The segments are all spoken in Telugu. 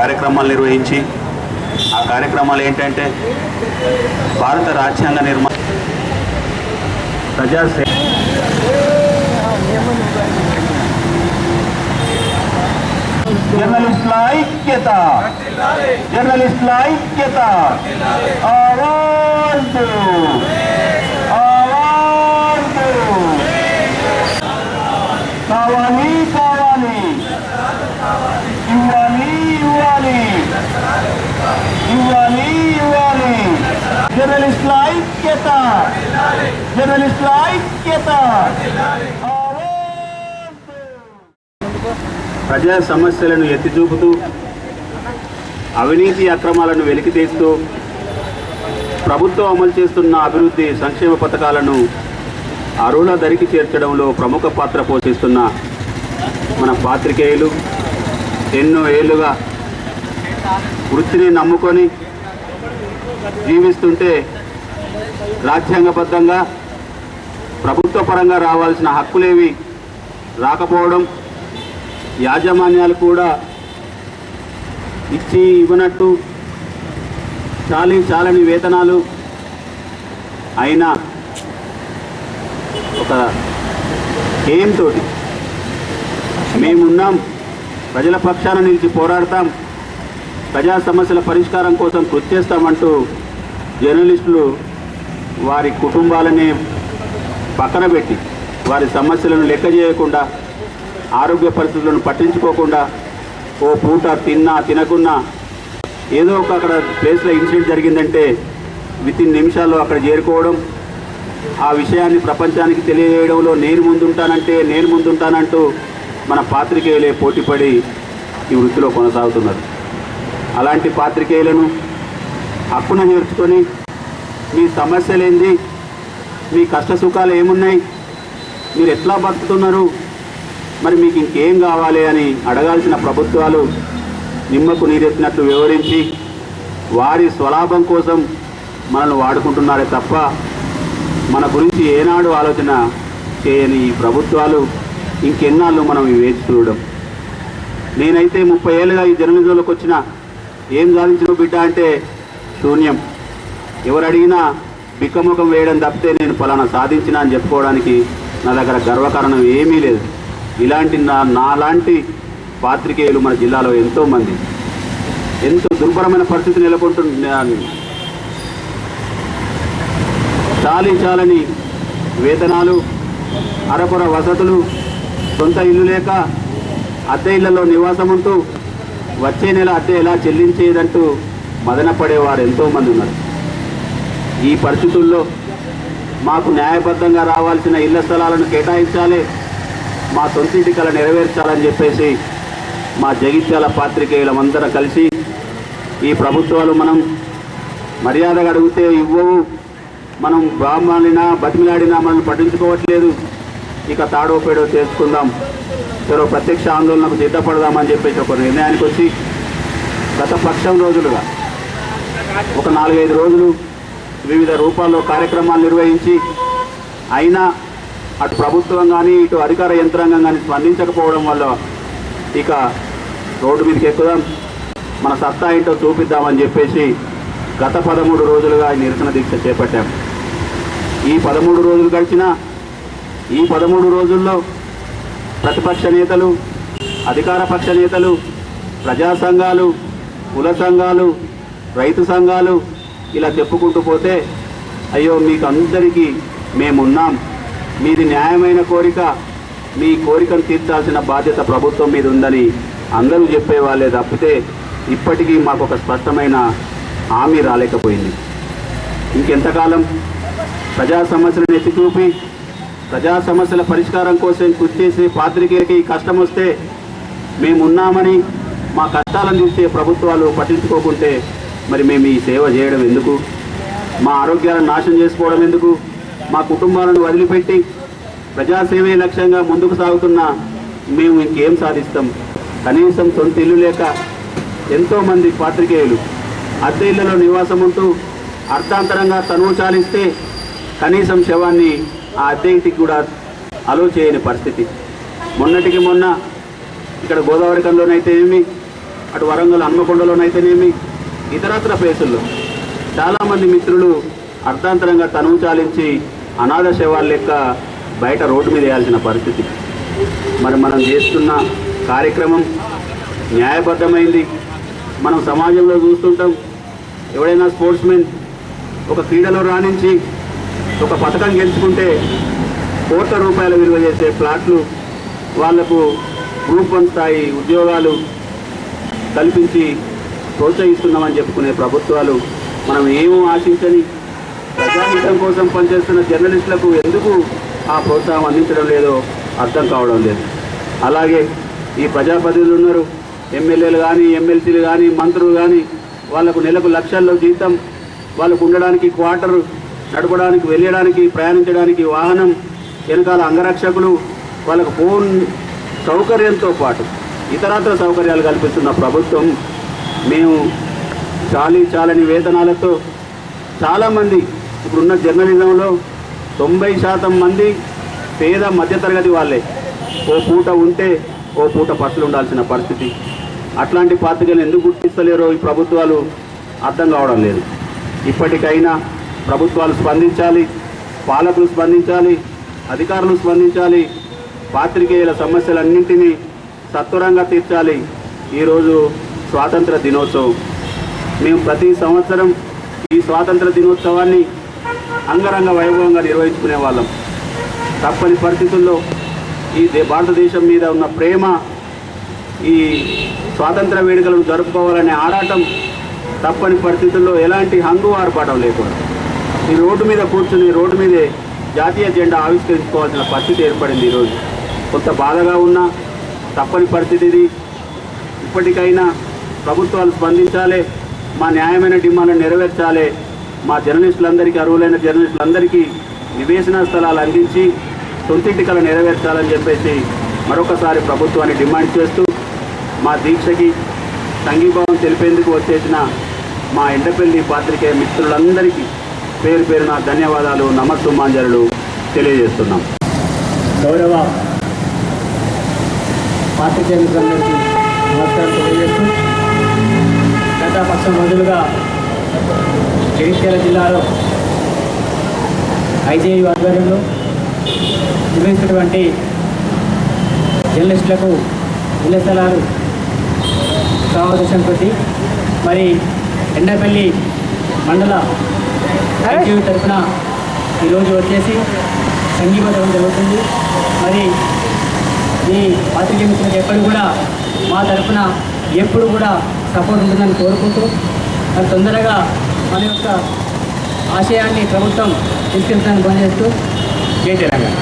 కార్యక్రమాలు నిర్వహించి ఆ కార్యక్రమాలు ఏంటంటే భారత రాజ్యాంగ నిర్మాణ ప్రజాసేవ జర్నలిస్టుల ఐక్యత జర్నలిస్టుల ఐక్యత ఆవాజ్ ఆవాజ్ కావాలి కావాలి ఇవ్వాలి ఇవ్వాలి ఇవ్వాలి ఇవ్వాలి జర్నలిస్టుల ఐక్యత జర్నలిస్టుల ఐక్యత ప్రజా సమస్యలను ఎత్తి చూపుతూ అవినీతి అక్రమాలను వెలికితీస్తూ ప్రభుత్వం అమలు చేస్తున్న అభివృద్ధి సంక్షేమ పథకాలను అరువుల దరికి చేర్చడంలో ప్రముఖ పాత్ర పోషిస్తున్న మన పాత్రికేయులు ఎన్నో ఏళ్లుగా వృత్తిని నమ్ముకొని జీవిస్తుంటే రాజ్యాంగబద్ధంగా ప్రభుత్వ పరంగా రావాల్సిన హక్కులేవి రాకపోవడం, యాజమాన్యాలు కూడా ఇచ్చి ఇవ్వనట్టు చాలని వేతనాలు అయినా ఒక ఏయంతో మేమున్నాం, ప్రజల పక్షాన నిలిచి పోరాడతాం, ప్రజా సమస్యల పరిష్కారం కోసం కృషి చేస్తామంటూ జర్నలిస్టులు వారి కుటుంబాలని పక్కన పెట్టి వారి సమస్యలను లెక్క చేయకుండా, ఆరోగ్య పరిస్థితులను పట్టించుకోకుండా, ఓ పూట తిన్నా తినకున్నా ఏదో ఒక అక్కడ ప్లేస్లో ఇన్సిడెంట్ జరిగిందంటే వితిన్ నిమిషాల్లో అక్కడ చేరుకోవడం, ఆ విషయాన్ని ప్రపంచానికి తెలియజేయడంలో నేను ముందుంటానంటూ మన పాత్రికేయులే పోటీపడి ఈ వృత్తిలో కొనసాగుతున్నారు. అలాంటి పాత్రికేయులను హక్కున చేర్చుకొని మీ సమస్యలేంది, మీ కష్ట సుఖాలు ఏమున్నాయి, మీరు ఎట్లా బతుకుతున్నారు, మరి మీకు ఇంకేం కావాలి అని అడగాల్సిన ప్రభుత్వాలు నిమ్మకు నీరెత్తినట్లు వివరించి వారి స్వలాభం కోసం మనల్ని వాడుకుంటున్నారే తప్ప మన గురించి ఏనాడు ఆలోచన చేయని ఈ ప్రభుత్వాలు ఇంకెన్నాళ్ళు మనం వేచి చూడడం. నేనైతే 30 ఏళ్ళుగా ఈ జర్నలిజంలోకి వచ్చిన ఏం సాధించిన బిడ్డ అంటే శూన్యం. ఎవరు అడిగినా బిక్కముఖం వేయడం తప్పితే నేను ఫలానా సాధించిన అని చెప్పుకోవడానికి నా దగ్గర గర్వకారణం ఏమీ లేదు. ఇలాంటి నాలాంటి పాత్రికేయులు మన జిల్లాలో ఎంతోమంది ఎంతో దుర్భరమైన పరిస్థితి నెలకొంటున్న చాలని వేతనాలు, అరకొర వసతులు, సొంత ఇల్లు లేక అద్దె ఇళ్లలో నివాసం ఉంటూ వచ్చే నెల అద్దె ఎలా చెల్లించేదంటూ మదనపడేవారు ఎంతోమంది ఉన్నారు. ఈ పరిస్థితుల్లో మాకు న్యాయబద్ధంగా రావాల్సిన ఇళ్ల స్థలాలను కేటాయించాలి, మా సొంతింటి కల నెరవేర్చాలని చెప్పేసి మా జగిత్యాల పాత్రికేయులమందరం కలిసి ఈ ప్రభుత్వాలు మనం మర్యాదగా అడిగితే ఇవ్వవు, మనం బ్రాహ్మణినా బతిమిలాడినా మనల్ని పట్టించుకోవట్లేదు, ఇక తాడో పేడో చేసుకుందాం, చెరో ప్రత్యక్ష ఆందోళనకు సిద్ధపడదామని చెప్పేసి ఒక నిర్ణయానికి వచ్చి గత పక్షం రోజులుగా ఒక 4-5 రోజులు వివిధ రూపాల్లో కార్యక్రమాలు నిర్వహించి అయినా అటు ప్రభుత్వం కానీ ఇటు అధికార యంత్రాంగం కానీ స్పందించకపోవడం వల్ల ఇక రోడ్డు మీదకి ఎక్కుదాం, మన సత్తా ఏంటో చూపిద్దామని చెప్పేసి గత 13 రోజులుగా నిరసన దీక్ష చేపట్టాం. ఈ 13 రోజులు గడిచినా ఈ 13 రోజుల్లో ప్రతిపక్ష నేతలు, అధికార పక్ష నేతలు, ప్రజా సంఘాలు, కుల సంఘాలు, రైతు సంఘాలు ఇలా చెప్పుకుంటూ పోతే అయ్యో మీకు అందరికీ మేమున్నాం, మీది న్యాయమైన కోరిక, మీ కోరికను తీర్చాల్సిన బాధ్యత ప్రభుత్వం మీద ఉందని అందరూ చెప్పేవాళ్ళే తప్పితే ఇప్పటికీ మాకు ఒక స్పష్టమైన హామీ రాలేకపోయింది. ఇంకెంతకాలం ప్రజా సమస్యలను ఎత్తి చూపి ప్రజా సమస్యల పరిష్కారం కోసం కృషి చేసి పాత్రికేయులకి కష్టం వస్తే మేమున్నామని మా కష్టాలను చూసే ప్రభుత్వాలు పట్టించుకోకుంటే మరి మేము ఈ సేవ చేయడం ఎందుకు, మా ఆరోగ్యాలను నాశనం చేసుకోవడం ఎందుకు, మా కుటుంబాలను వదిలిపెట్టి ప్రజాసేవే లక్ష్యంగా ముందుకు సాగుతున్న మేము ఇంకేం సాధిస్తాం? కనీసం సొంత ఇల్లు లేక ఎంతోమంది పాత్రికేయులు అద్దె ఇళ్లలో నివాసం ఉంటూ అర్థాంతరంగా తనువు చాలిస్తే కనీసం శవాన్ని ఆ అద్దె ఇంటికి కూడా అలో చేయని పరిస్థితి. మొన్నటికి మొన్న ఇక్కడ గోదావరి కంలోనైతే ఏమి అటు వరంగల్ హన్మకొండలోనైతేనేమి ఇతరత్ర ప్లేసుల్లో చాలామంది మిత్రులు అర్థాంతరంగా తనువు చాలించి అనాథ శవాల లెక్క బయట రోడ్డు మీద వేయాల్సిన పరిస్థితి. మరి మనం చేస్తున్న కార్యక్రమం న్యాయబద్ధమైంది. మనం సమాజంలో చూస్తుంటాం, ఎవడైనా స్పోర్ట్స్మెన్ ఒక క్రీడలో రాణించి ఒక పథకం గెలుచుకుంటే కోట్ల రూపాయల విలువ చేసే ప్లాట్లు, వాళ్లకు గ్రూప్ 1 స్థాయి ఉద్యోగాలు కల్పించి ప్రోత్సహిస్తున్నామని చెప్పుకునే ప్రభుత్వాలు మనం ఏమో ఆశించని ప్రజాహితం కోసం పనిచేస్తున్న జర్నలిస్టులకు ఎందుకు ఆ ప్రోత్సాహం అందించడం లేదో అర్థం కావడం లేదు. అలాగే ఈ ప్రజాప్రతినిధులు ఉన్నారు, ఎమ్మెల్యేలు కానీ ఎమ్మెల్సీలు కానీ మంత్రులు కానీ, వాళ్లకు నెలకు లక్షల్లో జీతం, వాళ్ళకు ఉండడానికి క్వార్టరు, నడపడానికి వెళ్ళడానికి ప్రయాణించడానికి వాహనం, వెనకాల అంగరక్షకులు, వాళ్ళకు ఫోన్ సౌకర్యంతో పాటు ఇతరత్ర సౌకర్యాలు కల్పిస్తున్న ప్రభుత్వం మేము చాలని వేతనాలతో చాలామంది ఇప్పుడున్న జర్నలిజంలో 90% మంది పేద మధ్యతరగతి వాళ్ళే. ఓ పూట ఉంటే ఓ పూట పస్తులు ఉండాల్సిన పరిస్థితి. అట్లాంటి పాత్రికలు ఎందుకు గుర్తిస్తలేరో ఈ ప్రభుత్వాలు అర్థం కావడం లేదు. ఇప్పటికైనా ప్రభుత్వాలు స్పందించాలి, పాలకులు స్పందించాలి, అధికారులు స్పందించాలి. పాత్రికేయుల సమస్యలన్నింటినీ సత్వరంగా తీర్చాలి. ఈరోజు స్వాతంత్ర దినోత్సవం. మేము ప్రతి సంవత్సరం ఈ స్వాతంత్ర దినోత్సవాన్ని అంగరంగ వైభవంగా నిర్వహించుకునే వాళ్ళం. తప్పని పరిస్థితుల్లో ఈ భారతదేశం మీద ఉన్న ప్రేమ, ఈ స్వాతంత్ర వేడుకలను జరుపుకోవాలనే ఆరాటం తప్పని పరిస్థితుల్లో ఎలాంటి హంగు ఆర్పాటం లేకుండా ఈ రోడ్డు మీద కూర్చుని రోడ్డు మీదే జాతీయ జెండా ఆవిష్కరించుకోవాల్సిన పరిస్థితి ఏర్పడింది. ఈరోజు కొంత బాధగా ఉన్నా తప్పని పరిస్థితి ఇది. ఇప్పటికైనా ప్రభుత్వాలు స్పందించాలి, మా న్యాయమైన డిమాండ్లను నెరవేర్చాలి. మా జర్నలిస్టులందరికీ, అర్హులైన జర్నలిస్టులందరికీ నివేశన స్థలాలు అందించి సొంతింటి కళ నెరవేర్చాలని చెప్పేసి మరొకసారి ప్రభుత్వాన్ని డిమాండ్ చేస్తూ మా దీక్షకి సంఘీభావం తెలిపేందుకు వచ్చేసిన మా ఎండపల్లి పాత్రికేయ మిత్రులందరికీ పేరు పేరున ధన్యవాదాలు, నమస్సుమాంజలు తెలియజేస్తున్నాం. గౌరవ పాత్రికేయ మిత్రులందరికీ నమస్కారం తెలియజేస్తూ, గత 10 రోజులుగా జగిత్యాల జిల్లాలో ఐజేయు ఆధ్వర్యంలో నిర్వహిస్తున్నటువంటి జర్నలిస్టులకు ఇళ్ల స్థలాలు సమావేశం కొద్ది మరి ఎండపల్లి మండల ఐజేయు తరఫున ఈరోజు వచ్చేసి సంఘీభావం జరుగుతుంది. మరి ఈ పాత్రికేయ మిత్రులకు ఎప్పుడు కూడా మా తరఫున ఎప్పుడు కూడా సపోర్ట్ ఉంటుందని కోరుకుంటూ మరి తొందరగా మన యొక్క ఆశయాన్ని ప్రభుత్వం తీసుకెళ్తానని పనిచేస్తూ జై తెలంగాణ.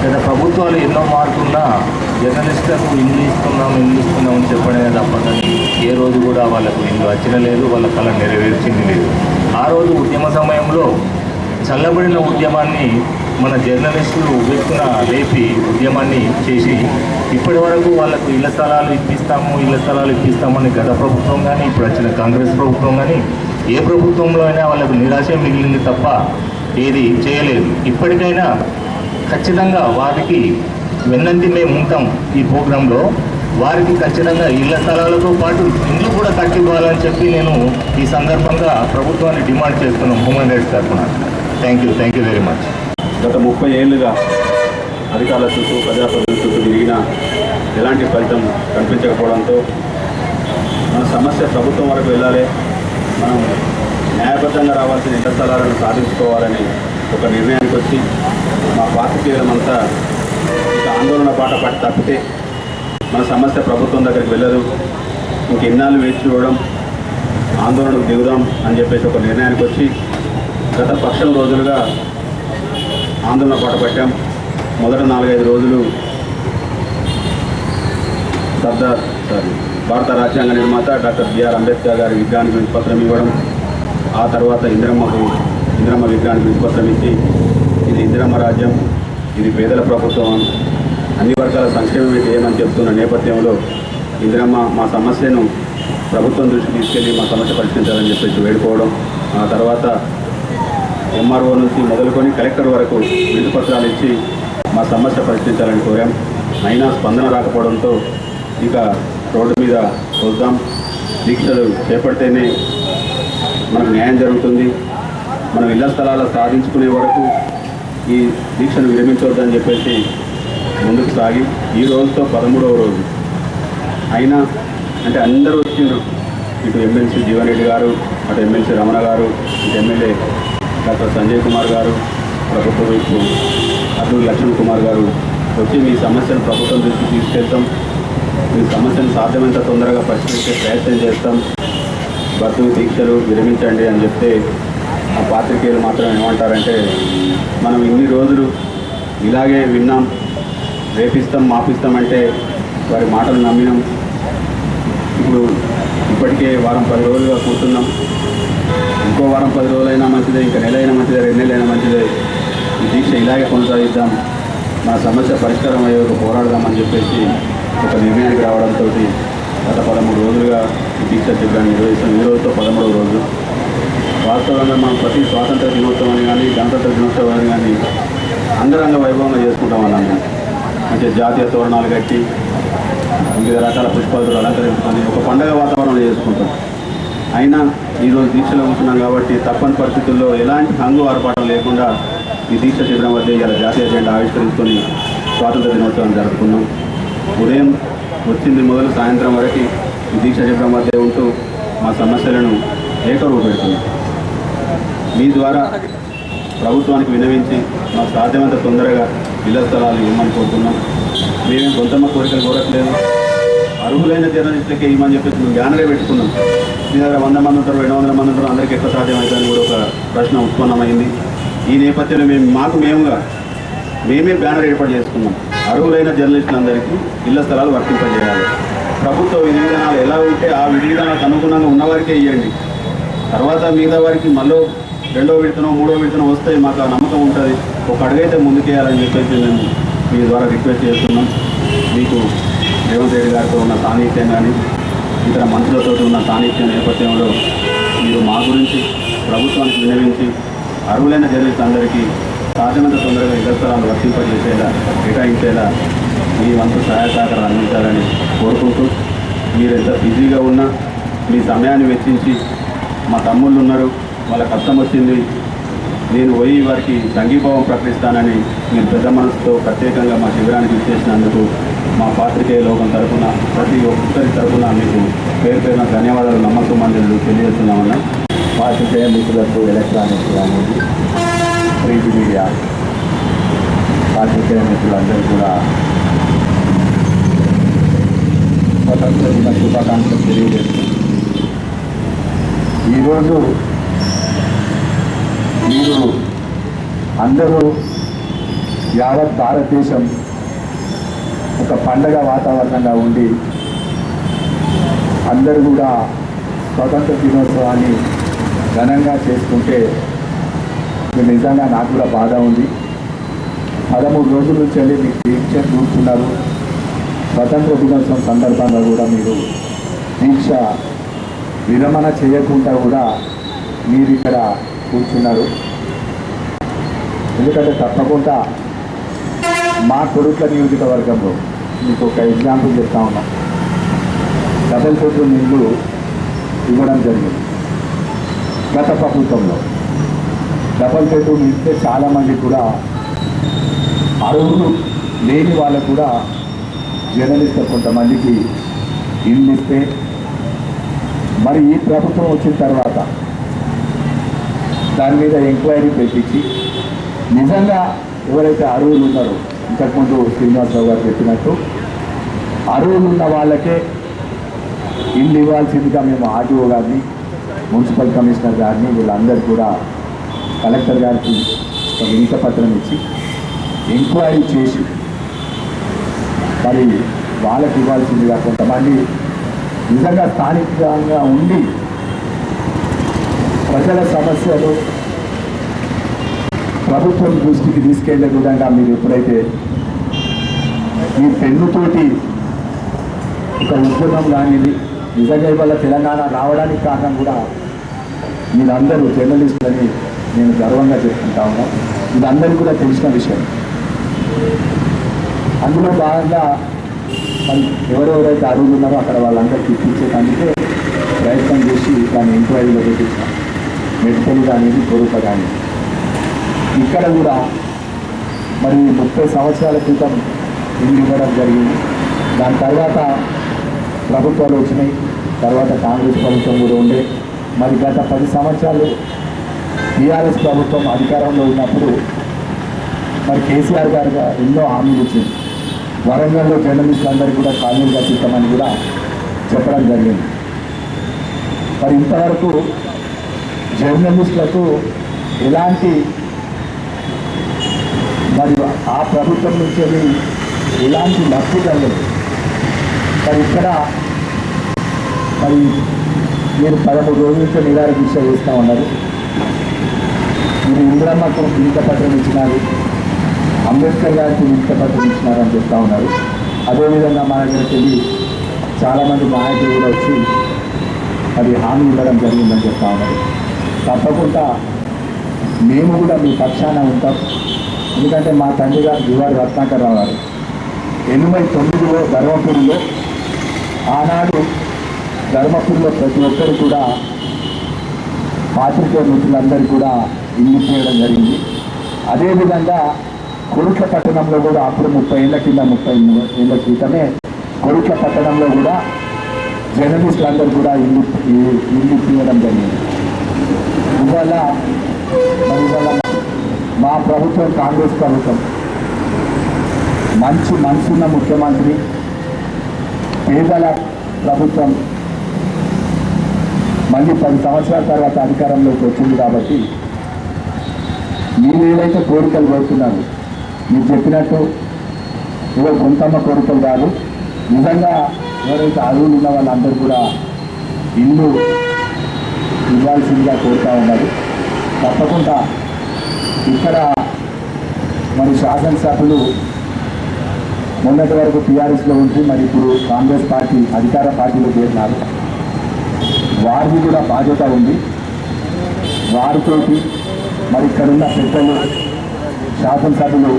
గత ప్రభుత్వాలు ఎన్నో మారుతున్నా జర్నలిస్టులకు ఇల్లు ఇస్తున్నామని చెప్పడమే తప్ప కానీ ఏ రోజు కూడా వాళ్ళకు ఇల్లు వచ్చిన లేదు, వాళ్ళ కళ నెరవేర్చింది లేదు. ఆ రోజు ఉద్యమ సమయంలో చల్లబడిన ఉద్యమాన్ని మన జర్నలిస్టులు ఉవ్వెత్తున లేపి ఉద్యమాన్ని చేసి ఇప్పటి వరకు వాళ్ళకు ఇళ్ల స్థలాలు ఇప్పిస్తామని గత ప్రభుత్వం కానీ ఇప్పుడు వచ్చిన కాంగ్రెస్ ప్రభుత్వం కానీ ఏ ప్రభుత్వంలో అయినా వాళ్ళకు నిరాశ మిగిలింది తప్ప ఏది చేయలేదు. ఇప్పటికైనా ఖచ్చితంగా వారికి వెన్నంటి మేము ఉంటాం. ఈ ప్రోగ్రాంలో వారికి ఖచ్చితంగా ఇళ్ల స్థలాలతో పాటు ఇల్లు కూడా కట్టివ్వాలని చెప్పి నేను ఈ సందర్భంగా ప్రభుత్వాన్ని డిమాండ్ చేస్తున్నాం హ్యూమన్ రైట్స్ తరఫున. Thank you very much. గత 30 ఏళ్ళుగా అధికారుల చుట్టూ ప్రజాప్రతినిధుల చుట్టూ తిరిగినా ఎలాంటి ఫలితం కనిపించకపోవడంతో మన సమస్య ప్రభుత్వం వరకు వెళ్ళాలి, మనం న్యాయబద్ధంగా రావాల్సిన ఇళ్ల స్థలాలను సాధించుకోవాలని ఒక నిర్ణయానికి వచ్చి మా పాత్రికేయులమంతా ఇక ఆందోళన బాట పట్టి తప్పితే మన సమస్య ప్రభుత్వం దగ్గరికి వెళ్ళదు, ఇంకెన్నాళ్ళు వేచి చూడడం, ఆందోళనకు దిగుదాం అని చెప్పేసి ఒక నిర్ణయానికి వచ్చి గత 10 రోజులుగా ఆందోళన బాట పట్టాం. మొదట 4-5 రోజులు భారత రాజ్యాంగ నిర్మాత డాక్టర్ బిఆర్ అంబేద్కర్ గారి విగ్రహానికి వినతిపత్రం ఇవ్వడం, ఆ తర్వాత ఇందిరమ్మ విగ్రహానికి వినతిపత్రం ఇచ్చి ఇది ఇందిరమ్మ రాజ్యం, ఇది పేదల ప్రభుత్వం, అన్ని వర్గాల సంక్షేమమే చేయమని చెప్తున్న నేపథ్యంలో ఇందిరమ్మ మా సమస్యను ప్రభుత్వం దృష్టికి తీసుకెళ్ళి మా సమస్య పరిష్కరించాలని చెప్పేసి వేడుకోవడం, ఆ తర్వాత ఎంఆర్ఓ నుంచి మొదలుకొని కలెక్టర్ వరకు వినతిపత్రాలు ఇచ్చి మా సమస్య పరిష్కరించాలని కోరాం. అయినా స్పందన రాకపోవడంతో ఇక రోడ్డు మీద వద్దాం, దీక్షలు చేపడితేనే మనకు న్యాయం జరుగుతుంది, మనం ఇళ్ల స్థలాలు సాధించుకునే వరకు ఈ దీక్షను విరమించవద్దని చెప్పేసి ముందుకు సాగి ఈ రోజుతో 13వ రోజు అయినా అంటే అందరూ వచ్చిండ్రు. ఇటు ఎమ్మెల్సీ జీవన్ రెడ్డి గారు, అటు ఎమ్మెల్సీ రమణ గారు, ఇటు ఎమ్మెల్యే డాక్టర్ సంజయ్ కుమార్ గారు, ప్రభుత్వ వైపు అటు లక్ష్మణ్ కుమార్ గారు వచ్చి మీ సమస్యను ప్రభుత్వం దృష్టికి తీసుకెళ్తాం, మీ సమస్యను సాధ్యమైనంత తొందరగా పరిష్కరించే ప్రయత్నం చేస్తాం, బతుకు దీక్షలు విరమించండి అని చెప్తే ఆ పాత్రికేయులు మాత్రం ఏమంటారంటే, మనం ఇన్ని రోజులు ఇలాగే విన్నాం, రేపిస్తాం మాపిస్తామంటే వారి మాటలు నమ్మినాం, ఇప్పుడు ఇప్పటికే వారం 10 రోజులుగా కూర్చున్నాం, ఇంకో వారం 10 రోజులైనా మంచిదే, ఇంకా నెల అయినా మంచిదే, 2 నెలలైనా మంచిదే, ఈ దీక్ష ఇలాగే కొనసాగిద్దాం, మన సమస్య పరిష్కారం అయ్యే పోరాడదామని చెప్పేసి ఒక నిర్ణయానికి రావడంతో గత 13 రోజులుగా ఈ దీక్ష శిబిరాన్ని నిర్వహిస్తాం. ఈ రోజుతో 13వ రోజు. వాస్తవంగా మనం ప్రతి స్వాతంత్ర దినోత్సవాన్ని కానీ గణతంత్ర దినోత్సవాన్ని కానీ అంగరంగ వైభవంగా చేసుకుంటామన్నాము. అంటే జాతీయ తోరణాలు కట్టి వివిధ రకాల పుష్పాలతో అలంకరించుకొని ఒక పండగ వాతావరణంలో చేసుకుంటాం. అయినా ఈరోజు దీక్షలో ఉంటున్నాం కాబట్టి తప్పని పరిస్థితుల్లో ఎలాంటి హంగు ఆర్పాటం లేకుండా ఈ దీక్ష శిబిరం వద్ద ఇలా జాతీయ జెండా ఆవిష్కరించుకొని స్వాతంత్ర దినోత్సవం జరుపుకున్నాం. ఉదయం వచ్చింది మొదలు సాయంత్రం వరకు ఈ దీక్ష శిబిరం వద్ద ఉంటూ మా సమస్యలను ఏకరువు పెడుతున్నాం. మీ ద్వారా ప్రభుత్వానికి వినవించి మాకు సాధ్యమంత తొందరగా ఇళ్ల స్థలాలు ఇవ్వమని కోరుతున్నాం. మేమేం కొంతమ్మ కోరికలు కోరట్లేదు, అర్హులైన జర్నలిస్టులకే ఇవ్వమని చెప్పేసి మేము బ్యానరే పెట్టుకున్నాం. మీ దగ్గర 100 మంది ఉంటారు, 200 మంది ఉంటారు, అందరికీ ఎట్లా సాధ్యమవుతుందని కూడా ఒక ప్రశ్న ఉత్పన్నమైంది. ఈ నేపథ్యంలో మేమే బ్యానర్ ఏర్పాటు చేసుకున్నాం. అర్హులైన జర్నలిస్టులందరికీ ఇళ్ల స్థలాలు వర్తింపజేయాలి. ప్రభుత్వ విధి విధానాలు ఎలా ఉంటే ఆ విధి విధానాలకు అనుగుణంగా ఉన్నవారికే ఇవ్వండి. తర్వాత మిగతా వారికి మళ్ళీ 2వ విడతనో 3వ విడతనో వస్తే మాకు ఆ నమ్మకం ఉంటుంది, ఒక అడుగైతే ముందుకేయాలని చెప్పేసి మేము మీ ద్వారా రిక్వెస్ట్ చేస్తున్నాం. మీకు రేవంత్ రెడ్డి గారితో ఉన్న సాన్నిధ్యం కానీ ఇతర మంత్రులతో ఉన్న సాన్నిధ్యం నేపథ్యంలో మీరు మా గురించి ప్రభుత్వానికి వినవించి అర్హులైన జర్నలిస్టులందరికీ సాధ్యమైనంత తొందరగా ఇళ్ల స్థలాలు వర్తింపజేసేలా కేటాయించేలా మీ వంతు సహాయ సహకారాలు అందించాలని కోరుకుంటూ, మీరు ఎంత బిజీగా ఉన్నా మీ సమయాన్ని వెచ్చించి మా తమ్ముళ్ళు ఉన్నారు, వాళ్ళ కష్టం వచ్చింది, నేను పోయి వారికి సంఘీభావం ప్రకటిస్తానని మీరు పెద్ద మనసుతో ప్రత్యేకంగా మా శిబిరానికి ఇచ్చేసినందుకు మా పాత్రికేయ లోకం తరఫున ప్రతి ఒక్కరి తరఫున మీకు పేరు పేరున ధన్యవాదాలు, నమ్మకం మందిని తెలియజేస్తున్నామన్నా. పాత్రికేయ మిత్రులకు, ఎలక్ట్రానిక్స్ కానీ ప్రింట్ మీడియా పాత్రికేయ మిత్రులందరూ కూడా స్వతంత్ర దిన శుభాకాంక్షలు తెలియజేస్తుంది. ఈరోజు మీరు అందరూ యావత్ భారతదేశం ఒక పండగ వాతావరణంగా ఉండి అందరూ కూడా స్వతంత్ర దినోత్సవాన్ని ఘనంగా చేసుకుంటే నిజంగా నాకు కూడా బాధ ఉంది. 13 రోజుల నుంచి వెళ్ళి మీకు దీక్ష చూస్తున్నారు. స్వతంత్ర దినోత్సవం సందర్భంగా కూడా మీరు దీక్ష విరమణ చేయకుండా కూడా మీరు ఇక్కడ కూర్చున్నారు. ఎందుకంటే తప్పకుండా మా కొడుకుల నియోజకవర్గంలో మీకు ఒక ఎగ్జాంపుల్ చెప్తా ఉన్నాం. డబుల్ బెడ్రూమ్ ఇల్లు ఇవ్వడం జరిగింది గత ప్రభుత్వంలో. డబుల్ బెడ్రూమ్ ఇస్తే చాలామంది కూడా అర్హులు లేని వాళ్ళకు కూడా జర్నలిస్టులు కొంతమందికి ఇల్లు ఇస్తే, మరి ఈ ప్రభుత్వం వచ్చిన తర్వాత దాని మీద ఎంక్వైరీ పెట్టించి నిజంగా ఎవరైతే అర్హులు ఉన్నారో, ఇంతకుముందు శ్రీనివాసరావు గారు చెప్పినట్టు అర్హులు ఉన్న వాళ్ళకే ఇల్లు ఇవ్వాల్సిందిగా మేము ఆర్టీఓ గారిని, మున్సిపల్ కమిషనర్ గారిని, వీళ్ళందరూ కూడా కలెక్టర్ గారికి ఒక వినతి పత్రం ఇచ్చి ఎంక్వైరీ చేసి మరి వాళ్ళకి ఇవ్వాల్సిందిగా, కొంతమంది నిజంగా స్థానికంగా ఉండి ప్రజల సమస్యలు ప్రభుత్వం దృష్టికి తీసుకెళ్లే విధంగా మీరు ఎప్పుడైతే మీ పెన్నుతోటి ఒక ఉద్యమం కానిది, నిజంగా ఇవాళ తెలంగాణ రావడానికి కారణం కూడా మీరందరూ జర్నలిస్టులని నేను గర్వంగా చెప్పుకుంటా ఉన్నాను. ఇదందరికీ కూడా తెలిసిన విషయం. అందులో భాగంగా మరి ఎవరెవరైతే అడుగులు ఉన్నారో అక్కడ వాళ్ళందరికీ ఇప్పించేందుకే ప్రయత్నం చేసి దాన్ని ఎంక్వైరీలో పెట్టించాం. మెడికల్ కానీ కొరుక కానీ ఇక్కడ కూడా మరి 30 సంవత్సరాల క్రితం ఇల్లు ఇవ్వడం జరిగింది. దాని తర్వాత ప్రభుత్వాలు వచ్చినాయి, తర్వాత కాంగ్రెస్ ప్రభుత్వం కూడా ఉండే. మరి గత 10 సంవత్సరాలు టీఆర్ఎస్ ప్రభుత్వం అధికారంలో ఉన్నప్పుడు మరి కేసీఆర్ గారు ఎన్నో హామీలు ఇచ్చింది. వరంగల్లో జర్నలిస్టులందరికీ కూడా కాలనీలు కట్టిస్తామని కూడా చెప్పడం జరిగింది. మరి ఇంతవరకు జర్నలిస్టులకు ఎలాంటి మరి ఆ ప్రభుత్వం నుంచి ఎలాంటి లబ్ధి కలగదు. మరి ఇక్కడ మరి మీరు 13 రోజుల నుంచి నిరాహార దీక్ష చేస్తూ ఉన్నారు. మీరు ఇందిరమ్మకు వినతి పత్రం ఇచ్చినారు, అంబేద్కర్ గారికి వినతి పత్రం ఇచ్చినారని చెప్తా ఉన్నారు. అదేవిధంగా మా దగ్గరికి వెళ్ళి చాలామంది నాయకులు కూడా వచ్చి అది హామీ ఇవ్వడం జరిగిందని చెప్తా ఉన్నారు. తప్పకుండా మేము కూడా మీ పక్షాన ఉంటాం. ఎందుకంటే మా తండ్రి గారు దివారి రత్నాకరరావు గారు 89లో ధర్మపురిలో ఆనాడు ధర్మపురిలో ప్రతి ఒక్కరు కూడా పాత్రికేయ మిత్రులందరికీ కూడా ఇల్లు చేయడం జరిగింది. అదేవిధంగా కొరుట్ల పట్టణంలో కూడా అప్పుడు 30 ఏళ్ల కింద 30 ఏళ్ల క్రితమే కొరుట్ల పట్టణంలో కూడా జర్నలిస్టులందరూ కూడా ఇల్లు చేయడం జరిగింది. ఇవాళ మా ప్రభుత్వం కాంగ్రెస్ ప్రభుత్వం మంచి మనసున్న ముఖ్యమంత్రి, పేదల ప్రభుత్వం మళ్ళీ 10 సంవత్సరాల తర్వాత అధికారంలోకి వచ్చింది. కాబట్టి మీరు ఏదైతే కోరికలు కోరుతున్నారు, మీరు చెప్పినట్టు ఏదో కొంతమ్మ కోరికలు కాదు, నిజంగా ఎవరైతే అరువులు ఉన్న వాళ్ళందరూ కూడా ఇల్లు ఇవ్వాల్సిందిగా కోరుతూ ఉన్నారు. తప్పకుండా ఇక్కడ మరి శాసనసభ్యులు మొన్నటి వరకు టీఆర్ఎస్లో ఉంచి మరి ఇప్పుడు కాంగ్రెస్ పార్టీ అధికార పార్టీలో చేరినారు. వారిది కూడా బాధ్యత ఉంది. వారితోటి మరి ఇక్కడున్న పెద్దలు శాసనసభ్యులు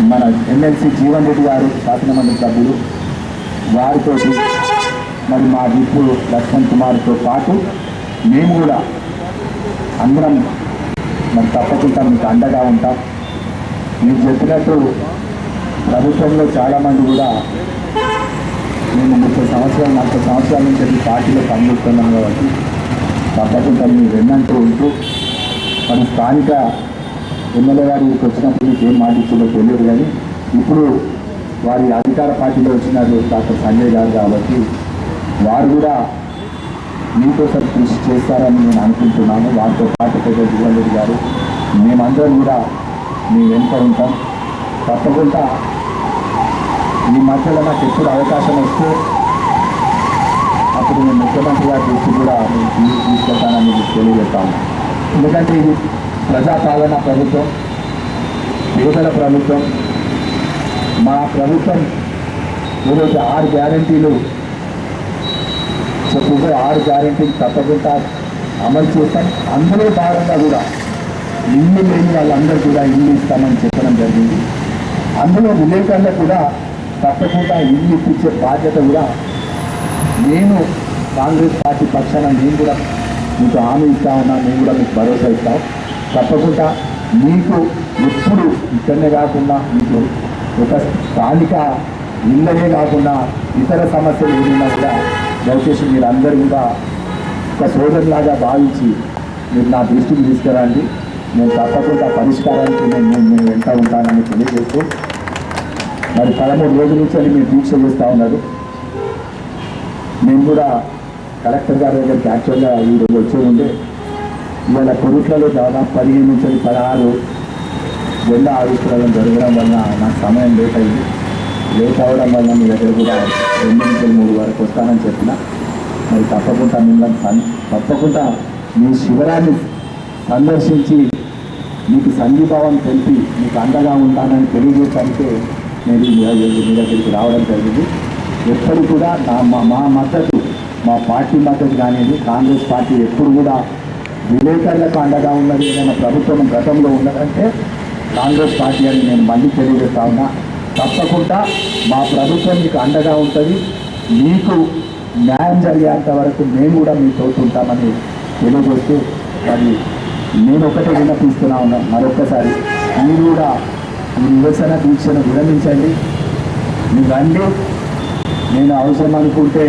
మన ఎమ్మెల్సీ జీవన్ రెడ్డి గారు శాసనమండలి సభ్యులు, వారితో మరి మా విప్పు లక్ష్మణ్ కుమార్తో పాటు మేము కూడా అందరం మరి తప్పకుండా మీకు అండగా ఉంటాం. మీరు చెప్పినట్టు ప్రభుత్వంలో చాలామంది కూడా మేము 30 సంవత్సరాలు 40 సంవత్సరాల నుంచి పార్టీలో పనిచేస్తున్నాం కాబట్టి తప్పకుండా మీరు వెన్నంటూ ఉంటూ మరి స్థానిక ఎమ్మెల్యే గారు వచ్చినప్పుడు మీకు ఏం మాట ఇచ్చిందో తెలియదు, కానీ ఇప్పుడు వారి అధికార పార్టీలో వచ్చినారు డాక్టర్ సంజయ్ గారు కాబట్టి వారు కూడా మీకోసం కృషి చేస్తారని నేను అనుకుంటున్నాను. వారితో పాటు పెద్ద జీవన్ రెడ్డి గారు మేమందరం కూడా మీ వెంట ఉంటాం. తప్పకుండా ఈ మధ్యలో నాకు ఎప్పుడు అవకాశం వస్తే అప్పుడు నేను ముఖ్యమంత్రి గారి దృష్టి కూడా నేను తీసుకెళ్తానని మీకు తెలియజేస్తాను. ఎందుకంటే ఇది ప్రజాపాలన ప్రభుత్వం, పేదల ప్రభుత్వం. మా ప్రభుత్వం ఈరోజు 6 గ్యారెంటీలు చెప్పుకుంటే 6 గ్యారెంటీలు తప్పకుండా అమలు చేస్తాం. అందులో భాగంగా కూడా ఇల్లు లేని వాళ్ళందరూ కూడా ఇల్లు ఇస్తామని చెప్పడం జరిగింది. అందులో విలేకరులకు కూడా తప్పకుండా ఇల్లు ఇప్పించే బాధ్యత కూడా నేను కాంగ్రెస్ పార్టీ పక్షాన నేను కూడా మీకు హామీ ఇస్తా ఉన్నా, నేను కూడా మీకు భరోసా ఇస్తాం. తప్పకుండా మీకు ఎప్పుడు ఇక్కడనే కాకుండా మీకు ఒక స్థానిక ఇళ్ళనే కాకుండా ఇతర సమస్యలు ఏమైనా కూడా దయచేసి మీరు అందరూ కూడా ఒక సోదరులాగా భావించి మీరు నా దృష్టికి తీసుకురండి. నేను తప్పకుండా పరిష్కారానికి నేను వెంట ఉంటానని తెలియజేస్తూ మరి 13 రోజుల నుంచి అని మీరు దీక్ష చేస్తూ ఉన్నారు. నేను కూడా కలెక్టర్ గారి దగ్గరికి యాక్చువల్గా ఈరోజు వచ్చే ఉండే ఇవాళ కొరుట్లలో దాదాపు 15 నుంచి 16 జెండా ఆవిష్కరణ జరగడం వల్ల నాకు సమయం లేట్ అయింది. లేట్ అవ్వడం వల్ల మీ దగ్గర కూడా 2 నుంచి 3 వరకు వస్తానని చెప్పిన. మరి తప్పకుండా మిమ్మల్ని తప్పకుండా మీ శిబిరాన్ని సందర్శించి మీకు సంఘీభావం తెలిపి మీకు అండగా ఉంటానని తెలియజేయడానికి నేను మీ దగ్గరికి రావడం జరిగింది. ఎప్పుడు కూడా మా మద్దతు, మా పార్టీ మద్దతు కానిది, కాంగ్రెస్ పార్టీ ఎప్పుడు కూడా విలేకరులకు అండగా ఉన్నది. ఏదైనా ప్రభుత్వం గతంలో ఉన్నదంటే కాంగ్రెస్ పార్టీ అని నేను మళ్ళీ తెలియజేస్తా ఉన్నా. తప్పకుండా మా ప్రభుత్వం మీకు అండగా ఉంటుంది. మీకు న్యాయం జరిగేంత వరకు మేము కూడా మీ తోటి ఉంటామని తెలియజేస్తూ మరి నేను ఒకటే విన్నపిస్తున్నా ఉన్నాను. మరొక్కసారి మీరు కూడా ఈ నిరసన దీక్షను విరమించండి. మీరు రండి. నేను అవసరం అనుకుంటే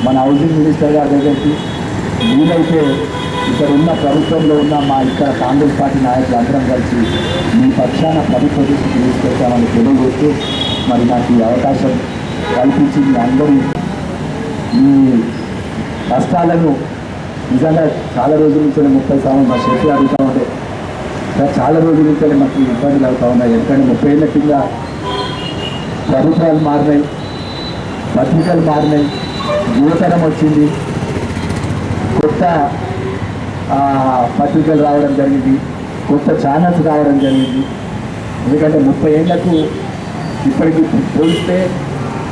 మన హౌసింగ్ మినిస్టర్ గారి దగ్గరికి, వీలైతే ఇక్కడ ఉన్న ప్రభుత్వంలో ఉన్న మా ఇక్కడ కాంగ్రెస్ పార్టీ నాయకులు అందరం కలిసి మీ పక్షాన ప్రభుత్వ దృష్టికి తీసుకొచ్చామని తెలియజేస్తూ మరి నాకు ఈ అవకాశం కల్పించి మీ అందరి ఈ కష్టాలను నిజంగా చాలా రోజుల నుంచి 30 సంవత్సరాలు మా చేతి అడుగుతూ ఉంటే చాలా రోజుల నుంచి మాకు ఇబ్బందులు అవుతూ ఉన్నాయి. ఎందుకంటే 30 ఏళ్ళ కింద ప్రభుత్వాలు మారినాయి, పత్రికలు మారినాయి, యువతరం వచ్చింది, కొత్త పత్రికలు రావడం జరిగింది, కొత్త ఛానల్స్ రావడం జరిగింది. ఎందుకంటే 30 ఏళ్లకు ఇప్పటికి పోలిస్తే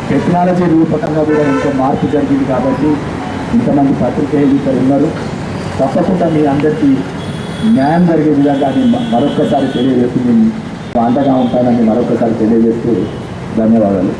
టెక్నాలజీ రూపకంగా కూడా ఎంతో మార్పు జరిగింది. కాబట్టి ఇంతమంది పత్రికేయులు ఇక్కడ ఉన్నారు. తప్పకుండా మీ అందరికీ న్యాయం జరిగే విధంగా నేను మరొక్కసారి తెలియజేస్తూ నేను అండగా ఉంటానని మరొకసారి తెలియజేస్తూ ధన్యవాదాలు.